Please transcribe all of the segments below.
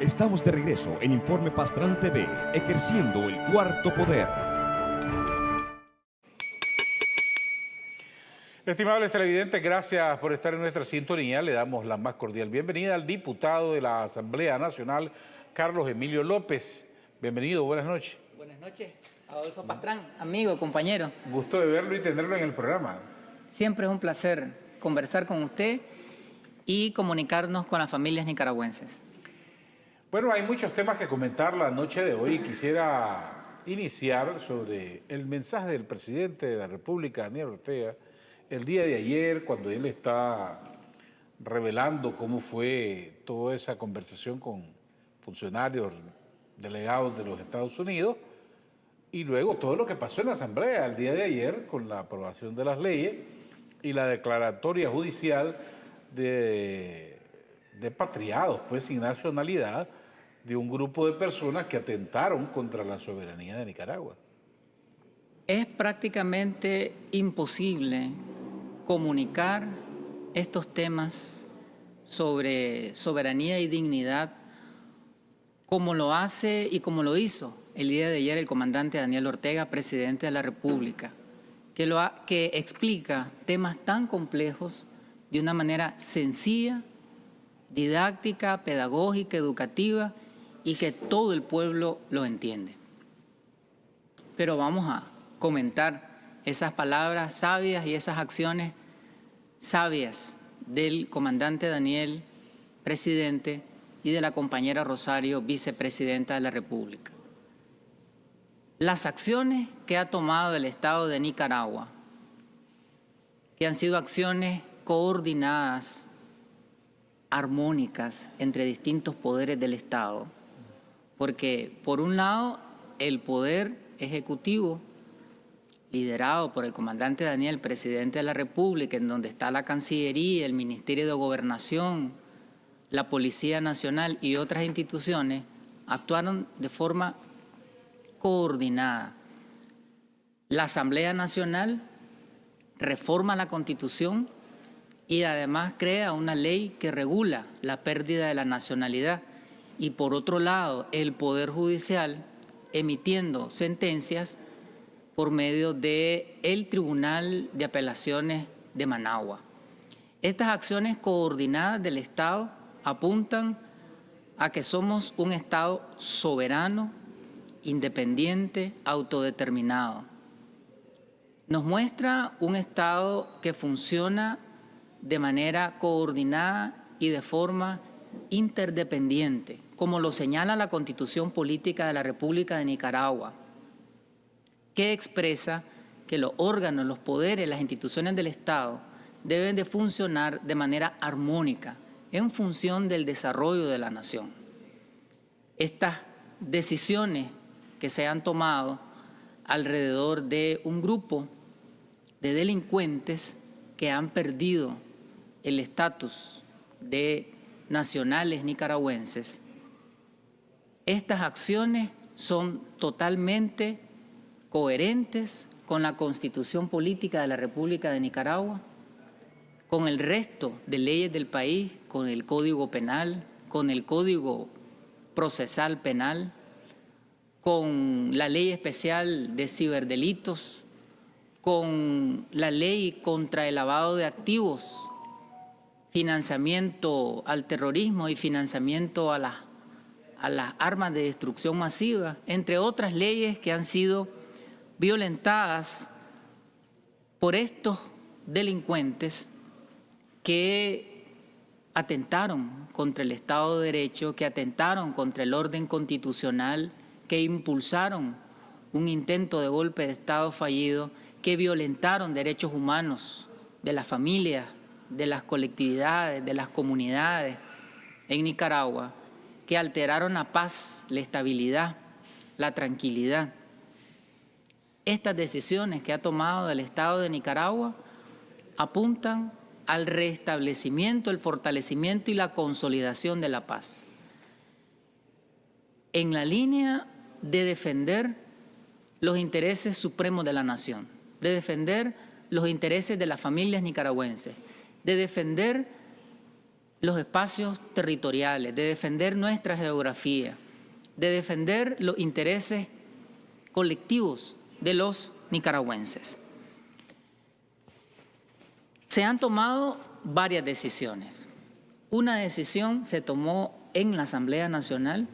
Estamos de regreso en Informe Pastrán TV, ejerciendo el cuarto poder. Estimables televidentes, gracias por estar en nuestra sintonía. Le damos la más cordial bienvenida al diputado de la Asamblea Nacional, Carlos Emilio López. Bienvenido, buenas noches. Buenas noches, Adolfo Pastrán, amigo, compañero. Gusto de verlo y tenerlo en el programa. Siempre es un placer conversar con usted y comunicarnos con las familias nicaragüenses. Bueno, hay muchos temas que comentar la noche de hoy. Quisiera iniciar sobre el mensaje del presidente de la República, Daniel Ortega, el día de ayer, cuando él está revelando cómo fue toda esa conversación con funcionarios, delegados de los Estados Unidos, y luego todo lo que pasó en la Asamblea el día de ayer con la aprobación de las leyes y la declaratoria judicial de patriados, pues sin nacionalidad, de un grupo de personas que atentaron contra la soberanía de Nicaragua. Es prácticamente imposible comunicar estos temas sobre soberanía y dignidad como lo hace y como lo hizo el día de ayer el comandante Daniel Ortega, presidente de la República, que explica temas tan complejos de una manera sencilla, didáctica, pedagógica, educativa y que todo el pueblo lo entiende. Pero vamos a comentar esas palabras sabias y esas acciones sabias del comandante Daniel, presidente, y de la compañera Rosario, vicepresidenta de la República. Las acciones que ha tomado el Estado de Nicaragua, que han sido acciones coordinadas, armónicas entre distintos poderes del Estado, porque por un lado el poder ejecutivo, liderado por el comandante Daniel, presidente de la República, en donde está la Cancillería, el Ministerio de Gobernación, la Policía Nacional y otras instituciones, actuaron de forma coordinada. La Asamblea Nacional reforma la Constitución y además crea una ley que regula la pérdida de la nacionalidad. Y por otro lado, el Poder Judicial emitiendo sentencias por medio del Tribunal de Apelaciones de Managua. Estas acciones coordinadas del Estado apuntan a que somos un Estado soberano, independiente, autodeterminado. Nos muestra un Estado que funciona de manera coordinada y de forma interdependiente, como lo señala la Constitución Política de la República de Nicaragua, que expresa que los órganos, los poderes, las instituciones del Estado deben de funcionar de manera armónica en función del desarrollo de la nación. Estas decisiones que se han tomado alrededor de un grupo de delincuentes que han perdido el estatus de nacionales nicaragüenses, estas acciones son totalmente coherentes con la Constitución Política de la República de Nicaragua, con el resto de leyes del país, con el Código Penal, con el Código Procesal Penal, con la Ley Especial de Ciberdelitos, con la Ley contra el lavado de activos, financiamiento al terrorismo y financiamiento a las armas de destrucción masiva, entre otras leyes que han sido violentadas por estos delincuentes que atentaron contra el Estado de Derecho, que atentaron contra el orden constitucional, que impulsaron un intento de golpe de Estado fallido, que violentaron derechos humanos de las familias, de las colectividades, de las comunidades en Nicaragua, que alteraron la paz, la estabilidad, la tranquilidad. Estas decisiones que ha tomado el Estado de Nicaragua apuntan al restablecimiento, el fortalecimiento y la consolidación de la paz, en la línea de defender los intereses supremos de la nación, de defender los intereses de las familias nicaragüenses, de defender los espacios territoriales, de defender nuestra geografía, de defender los intereses colectivos de los nicaragüenses. Se han tomado varias decisiones. Una decisión se tomó en la Asamblea Nacional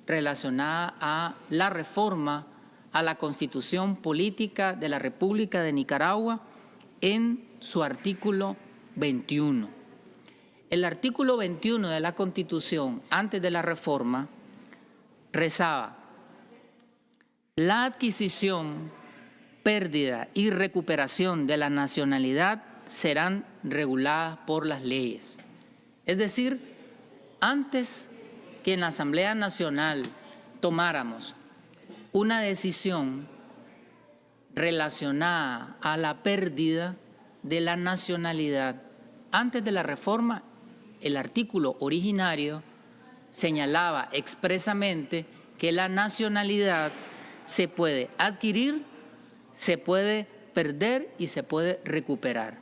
relacionada a la reforma a la Constitución Política de la República de Nicaragua en su artículo 21. El artículo 21 de la Constitución, antes de la reforma, rezaba: la adquisición, pérdida y recuperación de la nacionalidad serán reguladas por las leyes. Es decir, antes que en la Asamblea Nacional tomáramos una decisión relacionada a la pérdida de la nacionalidad, antes de la reforma, el artículo originario señalaba expresamente que la nacionalidad se puede adquirir, se puede perder y se puede recuperar.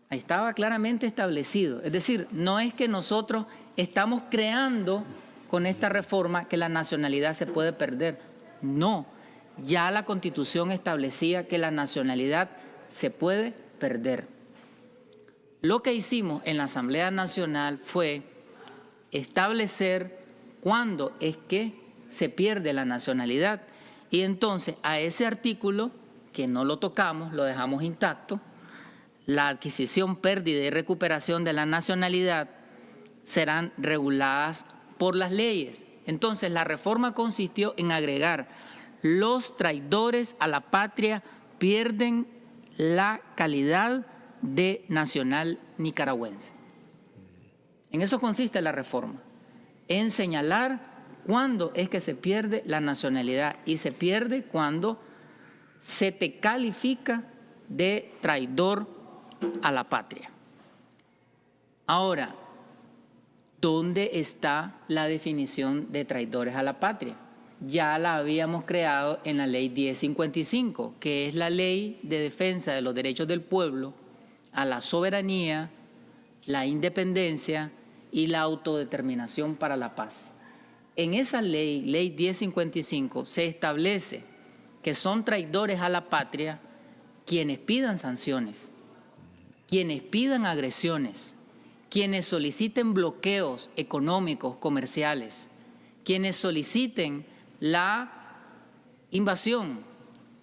Ahí estaba claramente establecido. Es decir, no es que nosotros estamos creando con esta reforma que la nacionalidad se puede perder. No, ya la Constitución establecía que la nacionalidad se puede perder. Lo que hicimos en la Asamblea Nacional fue establecer cuándo es que se pierde la nacionalidad. Y entonces a ese artículo, que no lo tocamos, lo dejamos intacto, la adquisición, pérdida y recuperación de la nacionalidad serán reguladas por las leyes. Entonces la reforma consistió en agregar: los traidores a la patria pierden la calidad de nacional nicaragüense. En eso consiste la reforma, en señalar cuándo es que se pierde la nacionalidad, y se pierde cuando se te califica de traidor a la patria. Ahora, ¿dónde está la definición de traidores a la patria? Ya la habíamos creado en la Ley 1055, que es la Ley de Defensa de los Derechos del Pueblo a la soberanía, la independencia y la autodeterminación para la paz. En esa ley, Ley 1055, se establece que son traidores a la patria quienes pidan sanciones, quienes pidan agresiones, quienes soliciten bloqueos económicos, comerciales, quienes soliciten la invasión,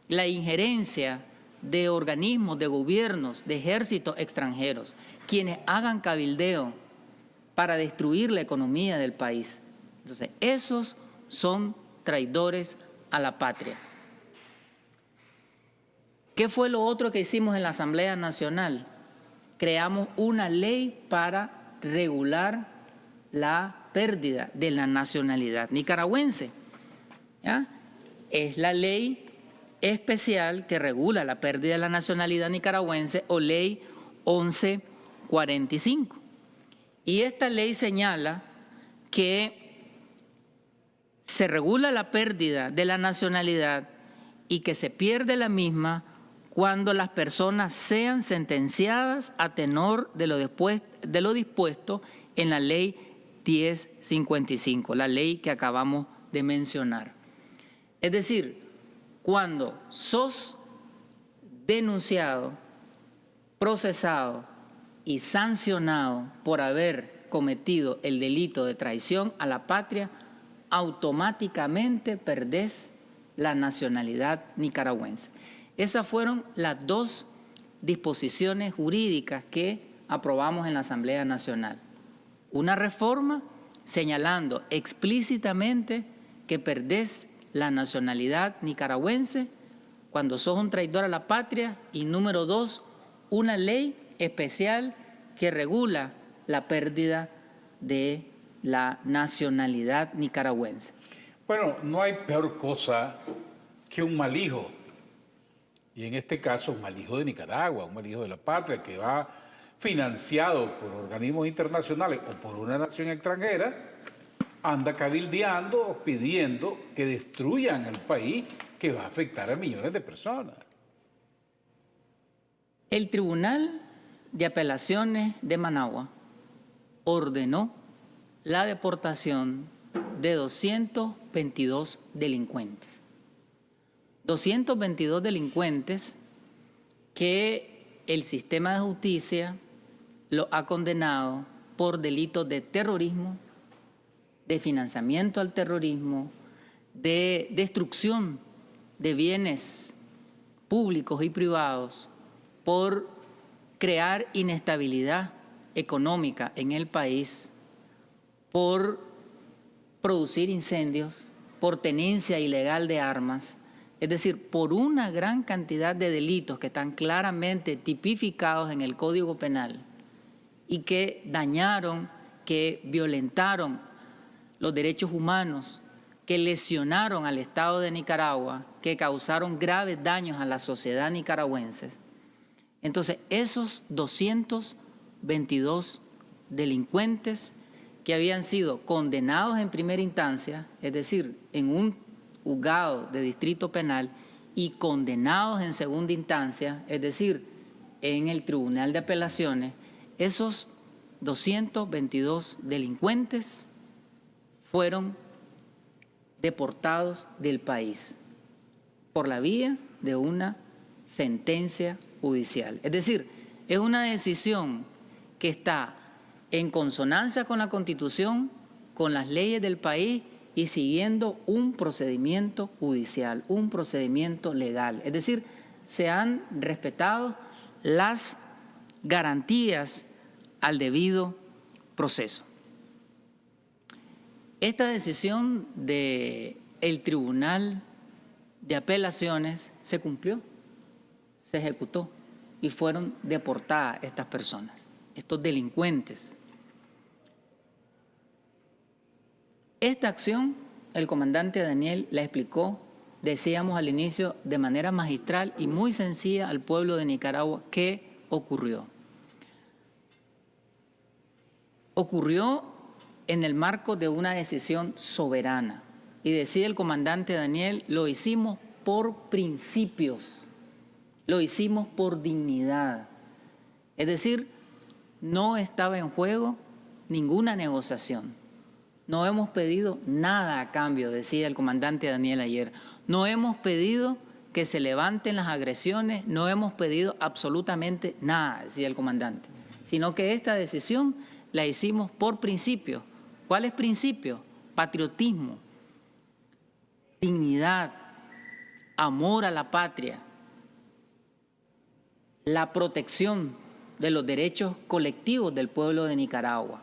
la injerencia de organismos, de gobiernos, de ejércitos extranjeros, quienes hagan cabildeo para destruir la economía del país. Entonces, esos son traidores a la patria. ¿Qué fue lo otro que hicimos en la Asamblea Nacional? Creamos una ley para regular la pérdida de la nacionalidad nicaragüense. ¿Ya? Es la ley especial que regula la pérdida de la nacionalidad nicaragüense, o Ley 1145. Y esta ley señala que se regula la pérdida de la nacionalidad y que se pierde la misma cuando las personas sean sentenciadas a tenor de lo dispuesto en la Ley 1055, la ley que acabamos de mencionar. Es decir, cuando sos denunciado, procesado y sancionado por haber cometido el delito de traición a la patria, automáticamente perdés la nacionalidad nicaragüense. Esas fueron las dos disposiciones jurídicas que aprobamos en la Asamblea Nacional. Una reforma señalando explícitamente que perdés la nacionalidad nicaragüense cuando sos un traidor a la patria, y número dos, una ley especial que regula la pérdida de la nacionalidad nicaragüense. Bueno, no hay peor cosa que un mal hijo, y en este caso un mal hijo de Nicaragua, un mal hijo de la patria que va financiado por organismos internacionales o por una nación extranjera, anda cabildeando o pidiendo que destruyan el país, que va a afectar a millones de personas. El Tribunal de Apelaciones de Managua ordenó la deportación de 222 delincuentes. 222 delincuentes que el sistema de justicia lo ha condenado por delitos de terrorismo, de financiamiento al terrorismo, de destrucción de bienes públicos y privados, por crear inestabilidad económica en el país, por producir incendios, por tenencia ilegal de armas, es decir, por una gran cantidad de delitos que están claramente tipificados en el Código Penal y que dañaron, que violentaron los derechos humanos, que lesionaron al Estado de Nicaragua, que causaron graves daños a la sociedad nicaragüense. Entonces, esos 222 delincuentes que habían sido condenados en primera instancia, es decir, en un juzgado de distrito penal, y condenados en segunda instancia, es decir, en el Tribunal de Apelaciones, esos 222 delincuentes fueron deportados del país por la vía de una sentencia judicial. Es decir, es una decisión que está en consonancia con la Constitución, con las leyes del país y siguiendo un procedimiento judicial, un procedimiento legal. Es decir, se han respetado las garantías al debido proceso. Esta decisión del Tribunal de Apelaciones se cumplió, se ejecutó y fueron deportadas estas personas, estos delincuentes. Esta acción, el comandante Daniel la explicó, decíamos al inicio, de manera magistral y muy sencilla al pueblo de Nicaragua qué ocurrió. Ocurrió en el marco de una decisión soberana. Y decía el comandante Daniel, lo hicimos por principios, lo hicimos por dignidad. Es decir, no estaba en juego ninguna negociación. No hemos pedido nada a cambio, decía el comandante Daniel ayer. No hemos pedido que se levanten las agresiones, no hemos pedido absolutamente nada, decía el comandante, sino que esta decisión la hicimos por principio. ¿Cuáles principios? Patriotismo, dignidad, amor a la patria, la protección de los derechos colectivos del pueblo de Nicaragua,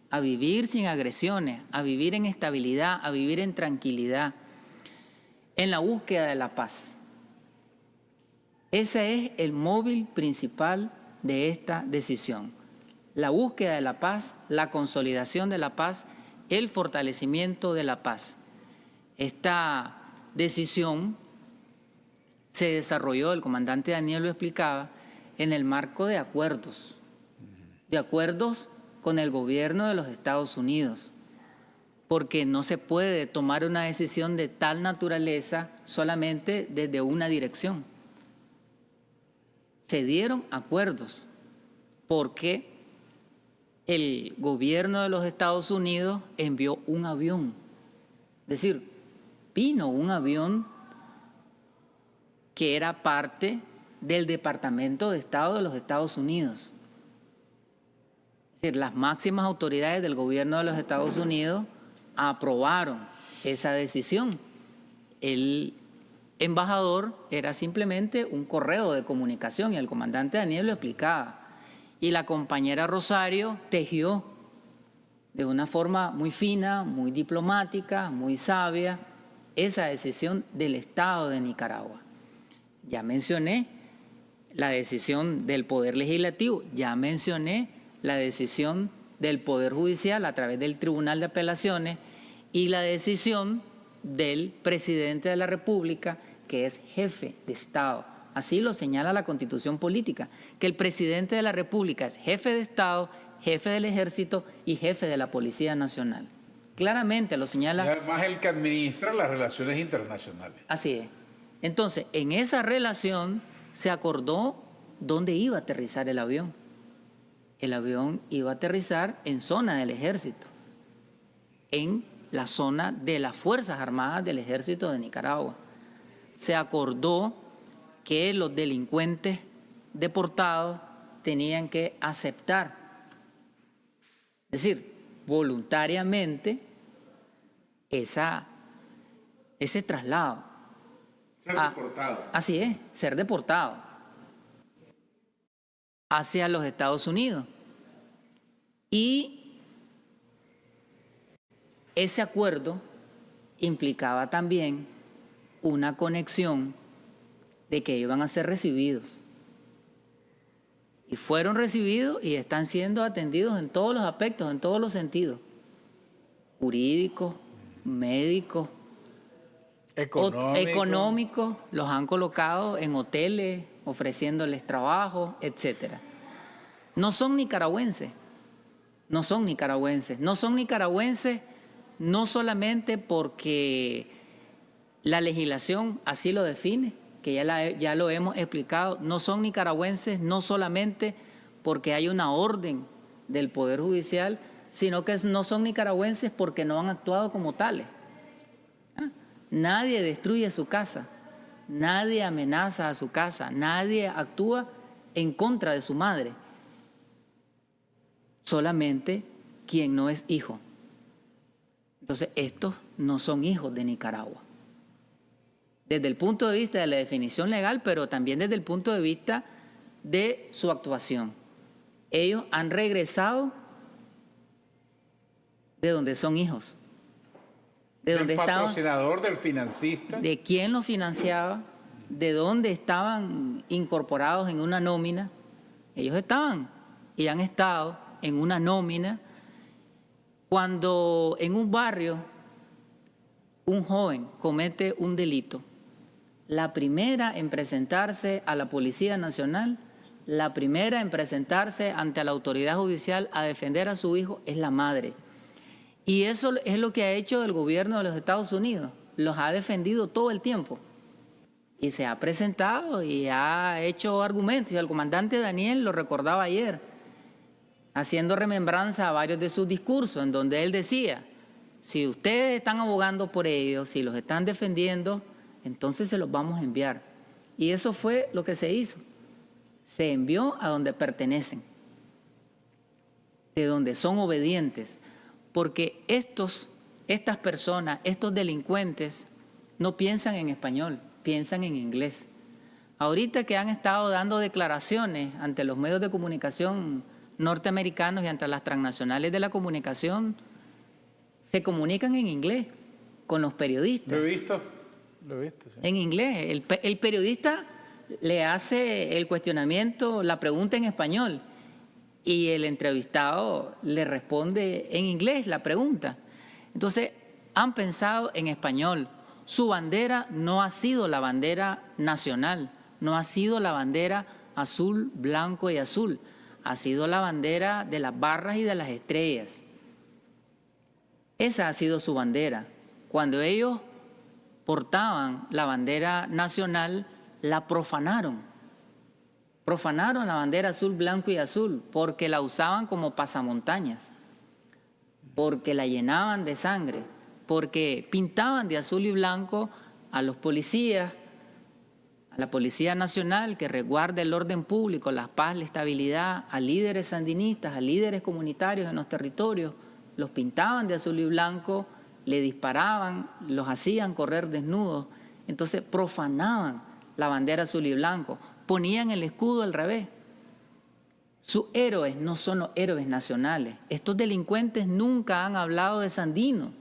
a vivir sin agresiones, a vivir en estabilidad, a vivir en tranquilidad, en la búsqueda de la paz. Ese es el móvil principal de esta decisión. La búsqueda de la paz, la consolidación de la paz, el fortalecimiento de la paz. Esta decisión se desarrolló, el comandante Daniel lo explicaba, en el marco de acuerdos con el gobierno de los Estados Unidos, porque no se puede tomar una decisión de tal naturaleza solamente desde una dirección. Se dieron acuerdos porque el gobierno de los Estados Unidos envió un avión, es decir, vino un avión que era parte del Departamento de Estado de los Estados Unidos. Es decir, las máximas autoridades del gobierno de los Estados Unidos aprobaron esa decisión. El embajador era simplemente un correo de comunicación y el comandante Daniel lo explicaba. Y la compañera Rosario tejió de una forma muy fina, muy diplomática, muy sabia, esa decisión del Estado de Nicaragua. Ya mencioné la decisión del Poder Legislativo, ya mencioné la decisión del Poder Judicial a través del Tribunal de Apelaciones y la decisión del Presidente de la República, que es jefe de Estado. Así lo señala la Constitución Política, que el Presidente de la República es jefe de Estado, jefe del Ejército y jefe de la Policía Nacional. Claramente lo señala. Y además el que administra las relaciones internacionales. Así es. Entonces, en esa relación se acordó dónde iba a aterrizar el avión. el avión iba a aterrizar en zona del ejército, en la zona de las Fuerzas Armadas del Ejército de Nicaragua. Se acordó que los delincuentes deportados tenían que aceptar, es decir, voluntariamente, ese traslado. Ser deportado. Así es, ser deportado hacia los Estados Unidos. Y ese acuerdo implicaba también una conexión de que iban a ser recibidos. Y fueron recibidos y están siendo atendidos en todos los aspectos, en todos los sentidos. Jurídicos, médicos, económicos, los han colocado en hoteles, ofreciéndoles trabajo, etc. No son nicaragüenses, no son nicaragüenses, no son nicaragüenses no solamente porque la legislación así lo define, que ya lo hemos explicado, no son nicaragüenses no solamente porque hay una orden del Poder Judicial, sino que no son nicaragüenses porque no han actuado como tales. Nadie destruye su casa, nadie amenaza a su casa, nadie actúa en contra de su madre, solamente quien no es hijo. Entonces, estos no son hijos de Nicaragua. Desde el punto de vista de la definición legal, pero también desde el punto de vista de su actuación. Ellos han regresado de donde son hijos. De donde estaban, patrocinador del financista. de quién los financiaba, de dónde estaban incorporados en una nómina. Ellos estaban y han estado en una nómina cuando en un barrio un joven comete un delito. La primera en presentarse a la Policía Nacional, la primera en presentarse ante la autoridad judicial a defender a su hijo es la madre. Y eso es lo que ha hecho el gobierno de los Estados Unidos. Los ha defendido todo el tiempo. Y se ha presentado y ha hecho argumentos. Y el comandante Daniel lo recordaba ayer, haciendo remembranza a varios de sus discursos, en donde él decía, si ustedes están abogando por ellos, si los están defendiendo, entonces se los vamos a enviar. Y eso fue lo que se hizo. Se envió a donde pertenecen, de donde son obedientes. Porque estas personas, estos delincuentes, no piensan en español, piensan en inglés. Ahorita que han estado dando declaraciones ante los medios de comunicación norteamericanos y ante las transnacionales de la comunicación, se comunican en inglés con los periodistas. Lo he visto, sí. En inglés. El periodista le hace el cuestionamiento, la pregunta en español, y el entrevistado le responde en inglés la pregunta. Entonces, han pensado en español. Su bandera no ha sido la bandera nacional, no ha sido la bandera azul, blanco y azul. Ha sido la bandera de las barras y de las estrellas. Esa ha sido su bandera. Cuando ellos portaban la bandera nacional, la profanaron. Profanaron la bandera azul, blanco y azul porque la usaban como pasamontañas, porque la llenaban de sangre, porque pintaban de azul y blanco a los policías, a la Policía Nacional que resguarda el orden público, la paz, la estabilidad, a líderes sandinistas, a líderes comunitarios en los territorios, los pintaban de azul y blanco, le disparaban, los hacían correr desnudos, entonces profanaban la bandera azul y blanco. Ponían el escudo al revés. Sus héroes no son los héroes nacionales. Estos delincuentes nunca han hablado de Sandino,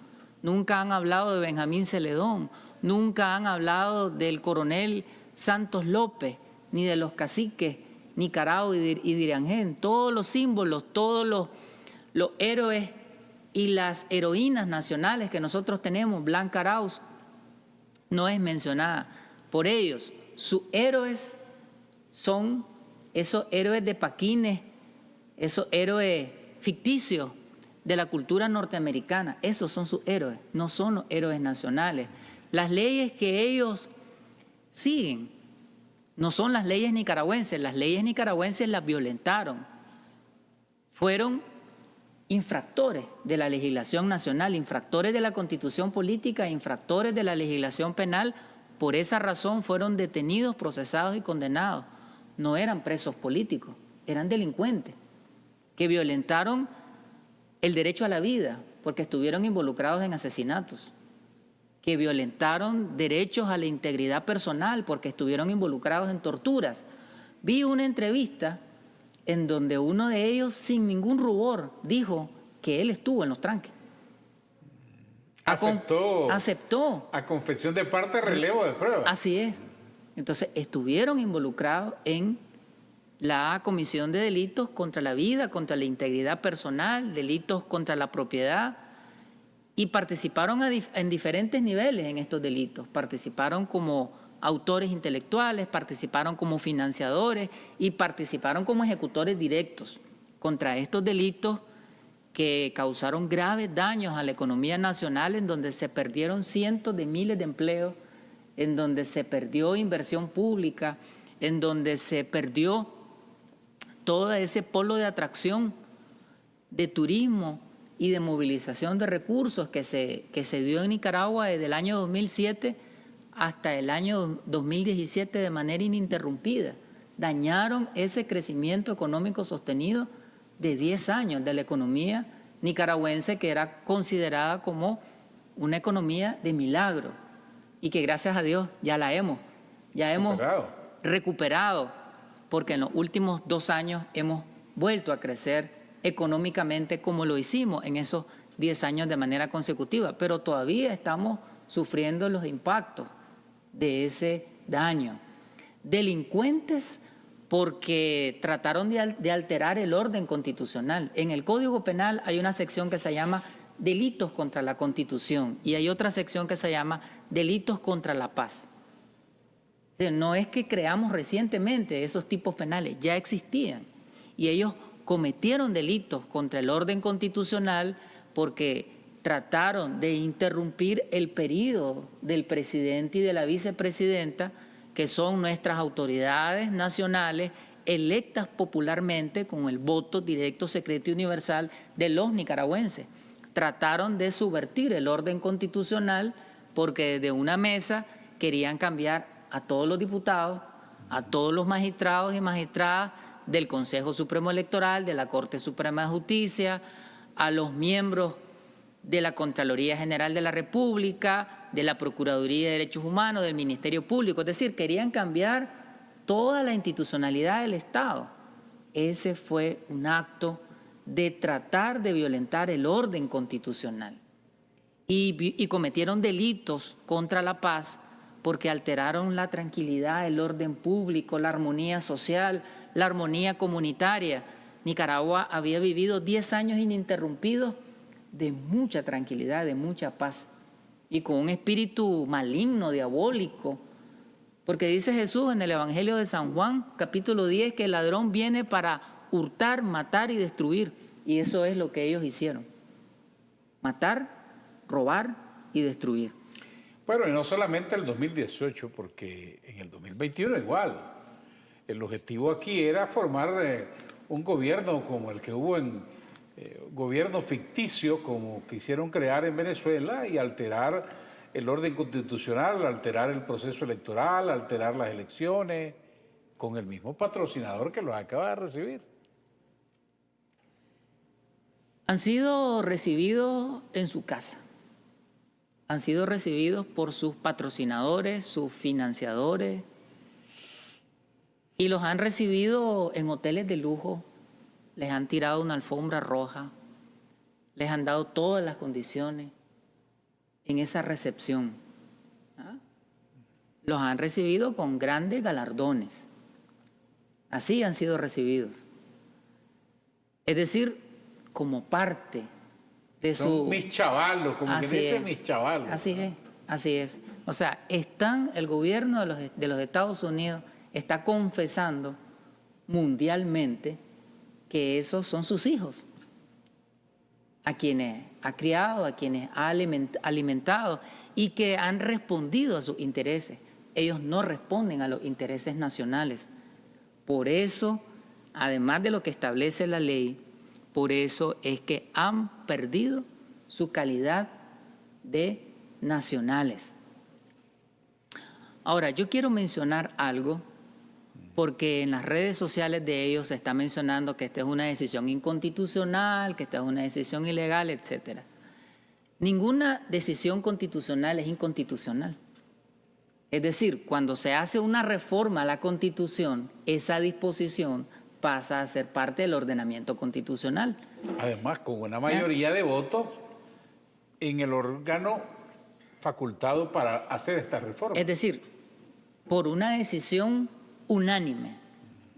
nunca han hablado de Benjamín Celedón, nunca han hablado del coronel Santos López, ni de los caciques Nicarao y Diriangén. Todos los símbolos, todos los héroes y las heroínas nacionales que nosotros tenemos, Blanca Arauz, no es mencionada por ellos. Sus héroes son esos héroes de paquines, esos héroes ficticios de la cultura norteamericana. Esos son sus héroes, no son los héroes nacionales. Las leyes que ellos siguen no son las leyes nicaragüenses. Las leyes nicaragüenses las violentaron. fueron infractores de la legislación nacional, infractores de la Constitución política, infractores de la legislación penal. Por esa razón fueron detenidos, procesados y condenados. No eran presos políticos, eran delincuentes que violentaron el derecho a la vida porque estuvieron involucrados en asesinatos, que violentaron derechos a la integridad personal porque estuvieron involucrados en torturas. Vi una entrevista en donde uno de ellos, sin ningún rubor, dijo que él estuvo en los tranques. Aceptó. A confesión de parte, relevo de prueba. Así es. Entonces, estuvieron involucrados en la comisión de delitos contra la vida, contra la integridad personal, delitos contra la propiedad, y participaron en diferentes niveles en estos delitos. Participaron como autores intelectuales, participaron como financiadores y participaron como ejecutores directos contra estos delitos que causaron graves daños a la economía nacional, en donde se perdieron cientos de miles de empleos, en donde se perdió inversión pública, en donde se perdió todo ese polo de atracción, de turismo y de movilización de recursos que se dio en Nicaragua desde el año 2007 hasta el año 2017 de manera ininterrumpida. Dañaron ese crecimiento económico sostenido de 10 años de la economía nicaragüense, que era considerada como una economía de milagro y que gracias a Dios ya hemos recuperado, porque en los últimos 2 años hemos vuelto a crecer económicamente como lo hicimos en esos 10 años de manera consecutiva, pero todavía estamos sufriendo los impactos de ese daño. Delincuentes porque trataron de alterar el orden constitucional. En el Código Penal hay una sección que se llama delitos contra la Constitución y hay otra sección que se llama delitos contra la paz. O sea, no es que creamos recientemente esos tipos penales, ya existían y ellos cometieron delitos contra el orden constitucional porque trataron de interrumpir el periodo del presidente y de la vicepresidenta, que son nuestras autoridades nacionales electas popularmente con el voto directo, secreto y universal de los nicaragüenses. Trataron de subvertir el orden constitucional porque desde una mesa querían cambiar a todos los diputados, a todos los magistrados y magistradas del Consejo Supremo Electoral, de la Corte Suprema de Justicia, a los miembros de la Contraloría General de la República, de la Procuraduría de Derechos Humanos, del Ministerio Público. Es decir, querían cambiar toda la institucionalidad del Estado. Ese fue un acto de tratar de violentar el orden constitucional. Y cometieron delitos contra la paz porque alteraron la tranquilidad, el orden público, la armonía social, la armonía comunitaria. Nicaragua había vivido 10 años ininterrumpidos de mucha tranquilidad, de mucha paz, y con un espíritu maligno, diabólico, porque dice Jesús en el Evangelio de San Juan, capítulo 10, que el ladrón viene para hurtar, matar y destruir, y eso es lo que ellos hicieron: matar, robar y destruir. Bueno, y no solamente el 2018, porque en el 2021 igual. El objetivo aquí era formar un gobierno como el que hubo en gobierno ficticio, como quisieron crear en Venezuela, y alterar el orden constitucional, alterar el proceso electoral, alterar las elecciones, con el mismo patrocinador que los acaba de recibir. Han sido recibidos en su casa. Han sido recibidos por sus patrocinadores, sus financiadores, y los han recibido en hoteles de lujo, les han tirado una alfombra roja, les han dado todas las condiciones en esa recepción. Los han recibido con grandes galardones. Así han sido recibidos. Es decir, como parte de Son mis chavalos, como que dicen mis chavalos. Así es, así es. O sea, el gobierno de los Estados Unidos está confesando mundialmente que esos son sus hijos, a quienes ha criado, a quienes ha alimentado y que han respondido a sus intereses. Ellos no responden a los intereses nacionales. Por eso, además de lo que establece la ley, Por eso es que han perdido su calidad de nacionales. Ahora, yo quiero mencionar algo, porque en las redes sociales de ellos se está mencionando que esta es una decisión inconstitucional, que esta es una decisión ilegal, etc. Ninguna decisión constitucional es inconstitucional. Es decir, cuando se hace una reforma a la Constitución, esa disposición pasa a ser parte del ordenamiento constitucional. Además, con una mayoría de votos en el órgano facultado para hacer esta reforma. Es decir, por una decisión unánime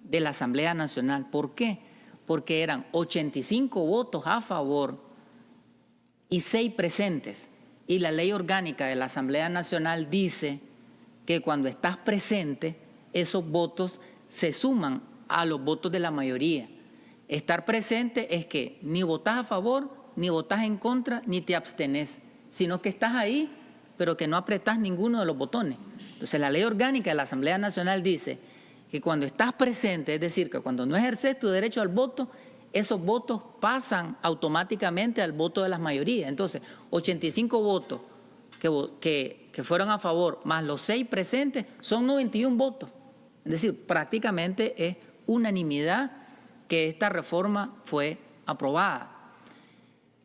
de la Asamblea Nacional. ¿Por qué? Porque eran 85 votos a favor y 6 presentes. Y la ley orgánica de la Asamblea Nacional dice que cuando estás presente, esos votos se suman a los votos de la mayoría. Estar presente es que ni votás a favor, ni votás en contra, ni te abstenés, sino que estás ahí, pero que no apretás ninguno de los botones. Entonces, la ley orgánica de la Asamblea Nacional dice que cuando estás presente, es decir, que cuando no ejerces tu derecho al voto, esos votos pasan automáticamente al voto de las mayorías. Entonces, 85 votos que fueron a favor, más los 6 presentes, son 91 votos. Es decir, prácticamente es unanimidad que esta reforma fue aprobada.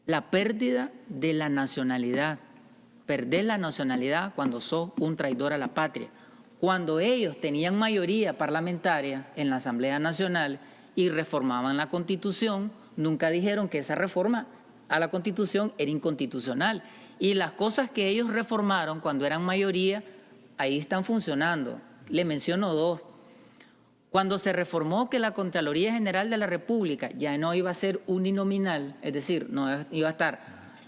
La pérdida de la nacionalidad. Perder la nacionalidad cuando sos un traidor a la patria. Cuando ellos tenían mayoría parlamentaria en la Asamblea Nacional y reformaban la Constitución, nunca dijeron que esa reforma a la Constitución era inconstitucional. Y las cosas que ellos reformaron cuando eran mayoría, ahí están funcionando. Le menciono 2. Cuando se reformó que la Contraloría General de la República ya no iba a ser uninominal, es decir, no iba a estar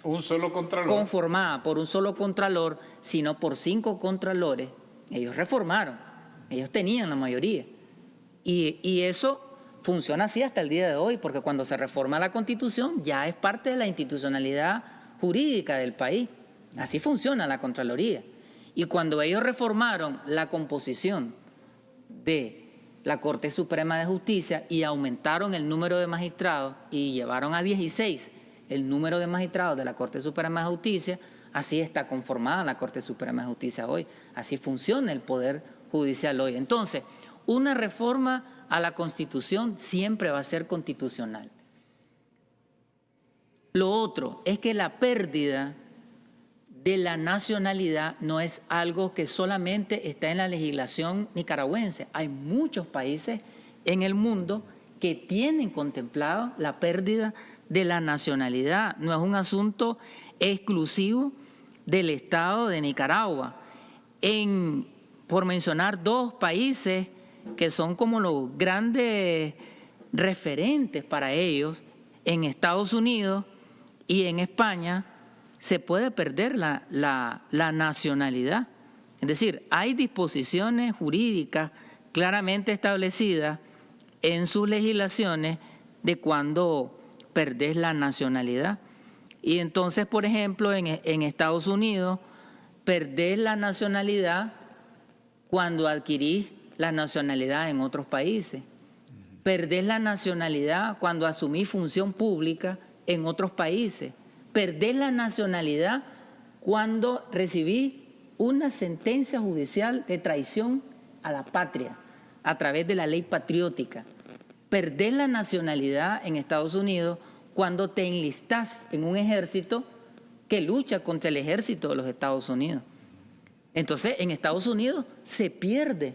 un solo contralor conformada por un solo contralor, sino por 5 contralores, ellos reformaron, ellos tenían la mayoría. Y eso funciona así hasta el día de hoy, porque cuando se reforma la Constitución ya es parte de la institucionalidad jurídica del país. Así funciona la Contraloría. Y cuando ellos reformaron la composición de la Corte Suprema de Justicia y aumentaron el número de magistrados y llevaron a 16 el número de magistrados de la Corte Suprema de Justicia, así está conformada la Corte Suprema de Justicia hoy, así funciona el Poder Judicial hoy. Entonces, una reforma a la Constitución siempre va a ser constitucional. Lo otro es que la pérdida de la nacionalidad no es algo que solamente está en la legislación nicaragüense. Hay muchos países en el mundo que tienen contemplado la pérdida de la nacionalidad. No es un asunto exclusivo del Estado de Nicaragua. Por mencionar 2 países que son como los grandes referentes para ellos, en Estados Unidos y en España, se puede perder la nacionalidad. Es decir, hay disposiciones jurídicas claramente establecidas en sus legislaciones de cuando perdés la nacionalidad. Y entonces, por ejemplo, en Estados Unidos, perdés la nacionalidad cuando adquirís la nacionalidad en otros países. Perdés la nacionalidad cuando asumís función pública en otros países. Perdés la nacionalidad cuando recibís una sentencia judicial de traición a la patria a través de la ley patriótica. Perdés la nacionalidad en Estados Unidos cuando te enlistás en un ejército que lucha contra el ejército de los Estados Unidos. Entonces, en Estados Unidos se pierde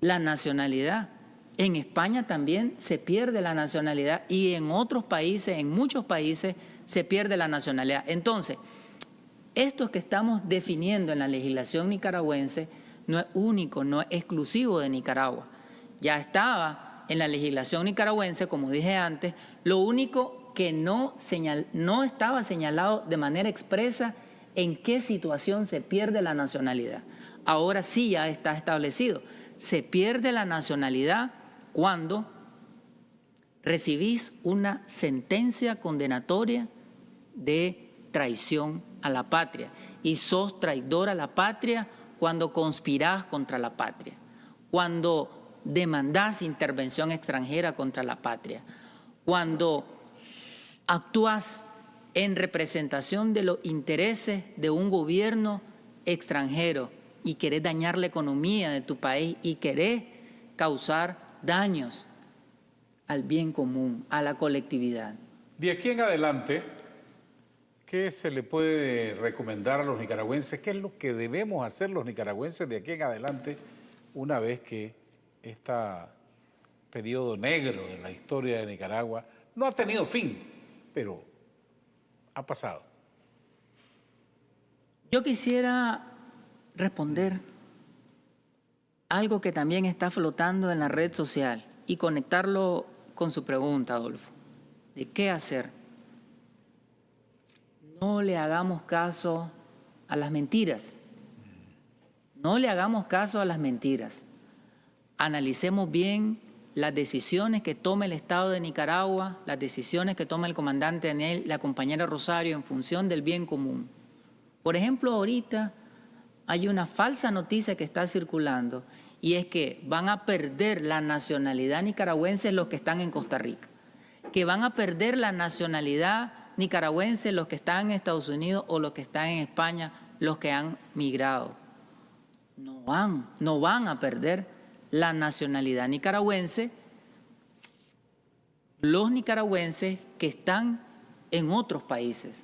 la nacionalidad. En España también se pierde la nacionalidad y en otros países, en muchos países, se pierde la nacionalidad. Entonces, esto que estamos definiendo en la legislación nicaragüense no es único, no es exclusivo de Nicaragua. Ya estaba en la legislación nicaragüense, como dije antes, lo único que no estaba señalado de manera expresa en qué situación se pierde la nacionalidad. Ahora sí ya está establecido. Se pierde la nacionalidad cuando recibís una sentencia condenatoria de traición a la patria y sos traidor a la patria cuando conspirás contra la patria, cuando demandás intervención extranjera contra la patria, cuando actúas en representación de los intereses de un gobierno extranjero y querés dañar la economía de tu país y querés causar daños al bien común, a la colectividad. De aquí en adelante, ¿qué se le puede recomendar a los nicaragüenses? ¿Qué es lo que debemos hacer los nicaragüenses de aquí en adelante una vez que este periodo negro de la historia de Nicaragua no ha tenido fin, pero ha pasado? Yo quisiera responder algo que también está flotando en la red social y conectarlo con su pregunta, Adolfo, de qué hacer. No le hagamos caso a las mentiras. No le hagamos caso a las mentiras. Analicemos bien las decisiones que tome el Estado de Nicaragua, las decisiones que toma el comandante Daniel, la compañera Rosario, en función del bien común. Por ejemplo, ahorita hay una falsa noticia que está circulando y es que van a perder la nacionalidad nicaragüense los que están en Costa Rica, que van a perder la nacionalidad nicaragüense los que están en Estados Unidos o los que están en España, los que han migrado. No van a perder la nacionalidad nicaragüense los nicaragüenses que están en otros países.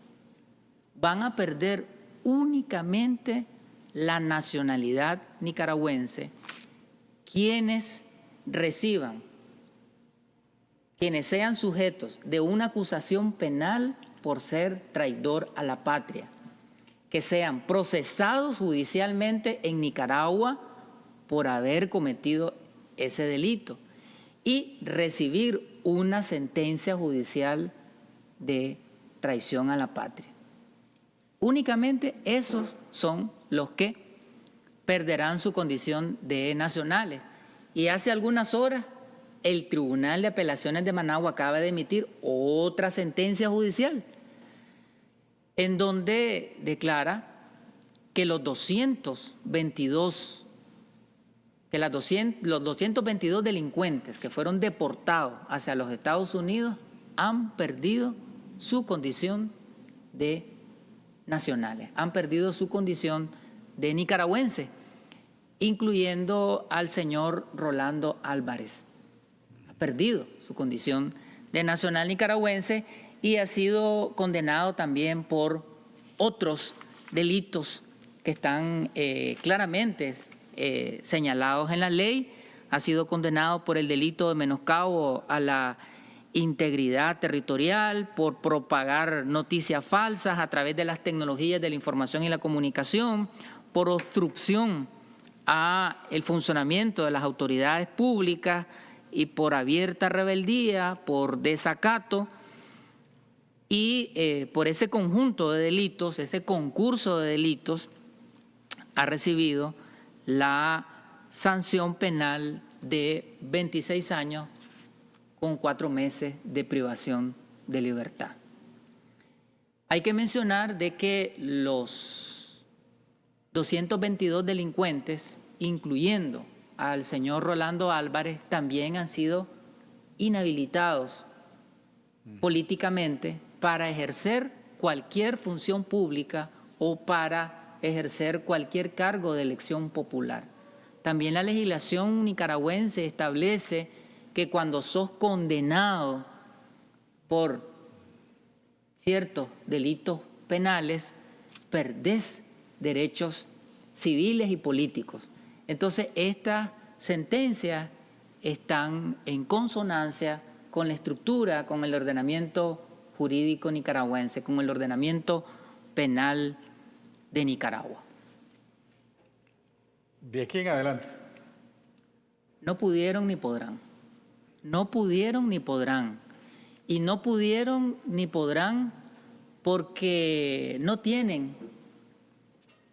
Van a perder únicamente la nacionalidad nicaragüense quienes reciban, quienes sean sujetos de una acusación penal por ser traidor a la patria, que sean procesados judicialmente en Nicaragua por haber cometido ese delito y recibir una sentencia judicial de traición a la patria. Únicamente esos son los que perderán su condición de nacionales. Y hace algunas horas el Tribunal de Apelaciones de Managua acaba de emitir otra sentencia judicial en donde declara que los 222 delincuentes que fueron deportados hacia los Estados Unidos han perdido su condición de nacionales, han perdido su condición de nicaragüense, incluyendo al señor Rolando Álvarez. Ha perdido su condición de nacional nicaragüense y ha sido condenado también por otros delitos que están claramente señalados en la ley. Ha sido condenado por el delito de menoscabo a la integridad territorial, por propagar noticias falsas a través de las tecnologías de la información y la comunicación, por obstrucción a el funcionamiento de las autoridades públicas y por abierta rebeldía, por desacato y por ese conjunto de delitos, ese concurso de delitos, ha recibido la sanción penal de 26 años con 4 meses de privación de libertad. Hay que mencionar de que los 222 delincuentes, incluyendo al señor Rolando Álvarez, también han sido inhabilitados políticamente para ejercer cualquier función pública o para ejercer cualquier cargo de elección popular. También la legislación nicaragüense establece que cuando sos condenado por ciertos delitos penales, perdés derechos civiles y políticos. Entonces, estas sentencias están en consonancia con la estructura, con el ordenamiento jurídico nicaragüense, con el ordenamiento penal de Nicaragua. De aquí en adelante. No pudieron ni podrán. No pudieron ni podrán. Y no pudieron ni podrán porque no tienen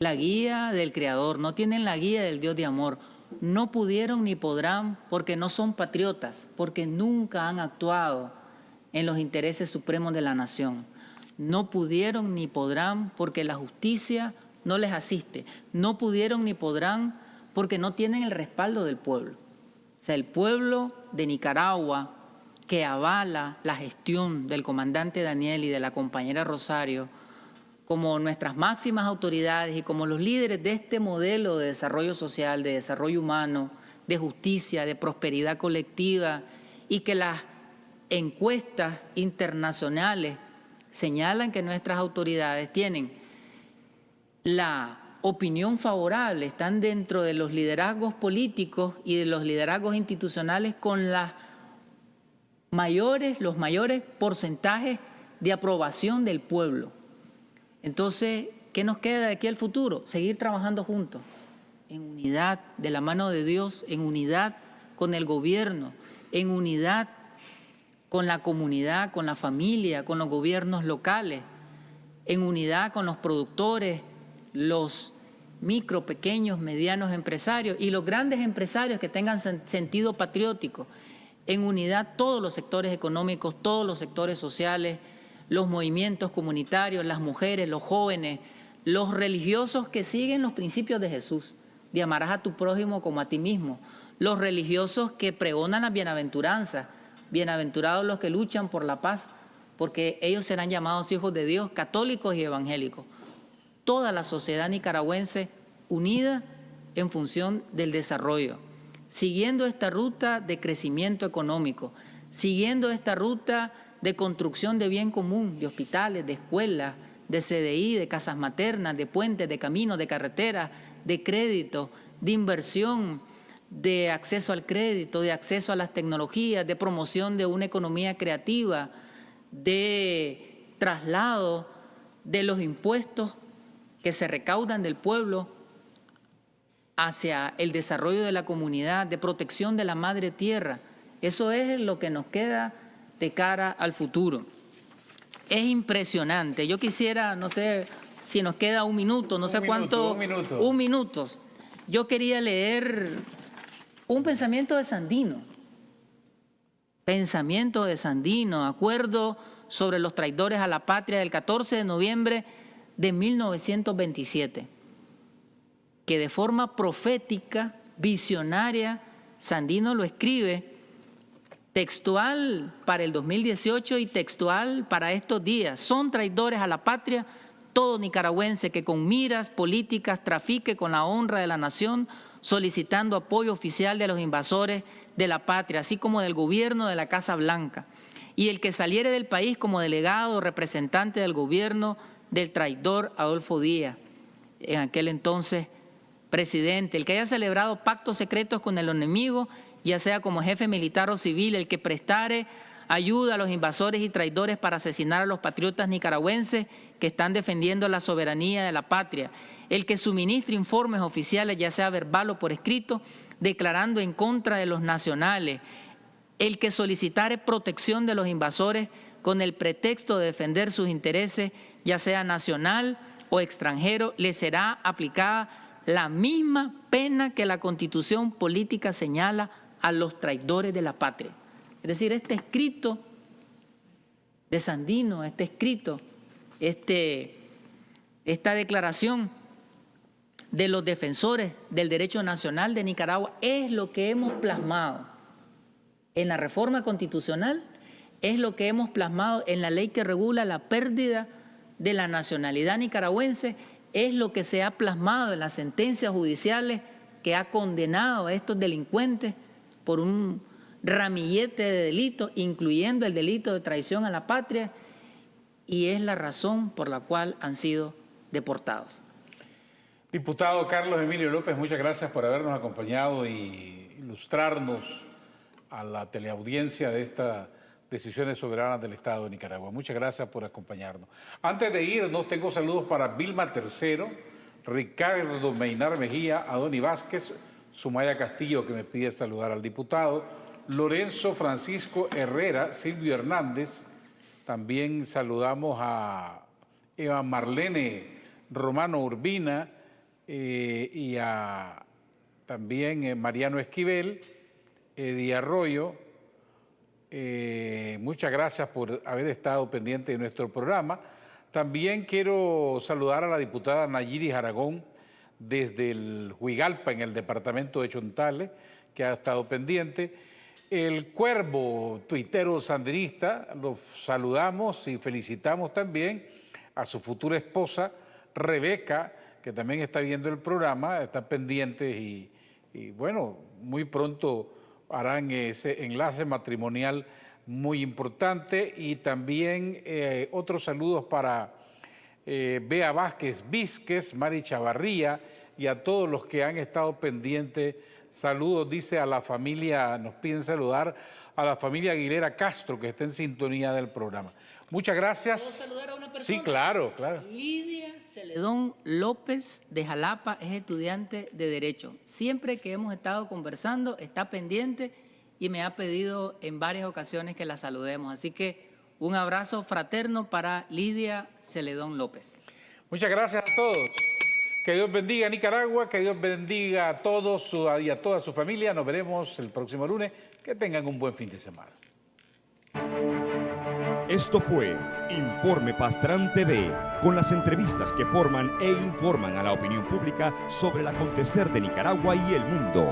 la guía del Creador, no tienen la guía del Dios de amor. No pudieron ni podrán porque no son patriotas, porque nunca han actuado en los intereses supremos de la nación. No pudieron ni podrán porque la justicia no les asiste. No pudieron ni podrán porque no tienen el respaldo del pueblo. O sea, el pueblo de Nicaragua que avala la gestión del comandante Daniel y de la compañera Rosario como nuestras máximas autoridades y como los líderes de este modelo de desarrollo social, de desarrollo humano, de justicia, de prosperidad colectiva, y que las encuestas internacionales señalan que nuestras autoridades tienen la opinión favorable, están dentro de los liderazgos políticos y de los liderazgos institucionales con los mayores porcentajes de aprobación del pueblo. Entonces, ¿qué nos queda de aquí al futuro? Seguir trabajando juntos, en unidad, de la mano de Dios, en unidad con el gobierno, en unidad con la comunidad, con la familia, con los gobiernos locales, en unidad con los productores, los micro, pequeños, medianos empresarios y los grandes empresarios que tengan sentido patriótico, en unidad todos los sectores económicos, todos los sectores sociales, los movimientos comunitarios, las mujeres, los jóvenes, los religiosos que siguen los principios de Jesús, de amarás a tu prójimo como a ti mismo, los religiosos que pregonan las bienaventuranzas, bienaventurados los que luchan por la paz, porque ellos serán llamados hijos de Dios, católicos y evangélicos. Toda la sociedad nicaragüense unida en función del desarrollo, siguiendo esta ruta de crecimiento económico, siguiendo esta ruta de construcción de bien común, de hospitales, de escuelas, de CDI, de casas maternas, de puentes, de caminos, de carreteras, de crédito, de inversión, de acceso al crédito, de acceso a las tecnologías, de promoción de una economía creativa, de traslado de los impuestos que se recaudan del pueblo hacia el desarrollo de la comunidad, de protección de la madre tierra. Eso es lo que nos queda de cara al futuro. Es impresionante. Yo quisiera, no sé si nos queda un minuto, no sé cuánto. Un minuto. Yo quería leer un pensamiento de Sandino. Pensamiento de Sandino, acuerdo sobre los traidores a la patria del 14 de noviembre de 1927, que de forma profética, visionaria, Sandino lo escribe textual para el 2018 y textual para estos días. Son traidores a la patria todo nicaragüense que con miras políticas trafique con la honra de la nación, solicitando apoyo oficial de los invasores de la patria, así como del gobierno de la Casa Blanca, y el que saliere del país como delegado o representante del gobierno del traidor Adolfo Díaz, en aquel entonces presidente, el que haya celebrado pactos secretos con el enemigo, ya sea como jefe militar o civil, el que prestare ayuda a los invasores y traidores para asesinar a los patriotas nicaragüenses que están defendiendo la soberanía de la patria, el que suministre informes oficiales, ya sea verbal o por escrito, declarando en contra de los nacionales, el que solicitare protección de los invasores con el pretexto de defender sus intereses, ya sea nacional o extranjero, le será aplicada la misma pena que la Constitución política señala a los traidores de la patria. Es decir, este escrito de Sandino, este escrito, esta declaración de los defensores del derecho nacional de Nicaragua es lo que hemos plasmado en la reforma constitucional, es lo que hemos plasmado en la ley que regula la pérdida de la nacionalidad nicaragüense, es lo que se ha plasmado en las sentencias judiciales que ha condenado a estos delincuentes por un ramillete de delitos, incluyendo el delito de traición a la patria, y es la razón por la cual han sido deportados. Diputado Carlos Emilio López, muchas gracias por habernos acompañado y ilustrarnos a la teleaudiencia de estas decisiones soberanas del Estado de Nicaragua. Muchas gracias por acompañarnos. Antes de irnos, tengo saludos para Vilma Tercero, Ricardo Meinar Mejía, Adoni Vázquez, Sumaya Castillo, que me pide saludar al diputado, Lorenzo Francisco Herrera, Silvio Hernández. También saludamos a Eva Marlene Romano Urbina y a también Mariano Esquivel, Eddie Arroyo. Muchas gracias por haber estado pendiente de nuestro programa. También quiero saludar a la diputada Nayiris Aragón desde el Huigalpa, en el departamento de Chontales, que ha estado pendiente. El Cuervo, tuitero sandinista, lo saludamos y felicitamos también a su futura esposa, Rebeca, que también está viendo el programa, está pendiente y bueno, muy pronto harán ese enlace matrimonial muy importante. Y también otros saludos para Bea Vázquez Vizquez, Mari Chavarría y a todos los que han estado pendientes. Saludos, dice a la familia, nos piden saludar a la familia Aguilera Castro, que está en sintonía del programa. Muchas gracias. ¿Puedo saludar a una persona? Sí, claro, claro. Lidia Celedón López de Jalapa es estudiante de Derecho. Siempre que hemos estado conversando está pendiente y me ha pedido en varias ocasiones que la saludemos. Así que un abrazo fraterno para Lidia Celedón López. Muchas gracias a todos. Que Dios bendiga a Nicaragua, que Dios bendiga a todos y a toda su familia. Nos veremos el próximo lunes. Que tengan un buen fin de semana. Esto fue Informe Pastrán TV, con las entrevistas que forman e informan a la opinión pública sobre el acontecer de Nicaragua y el mundo.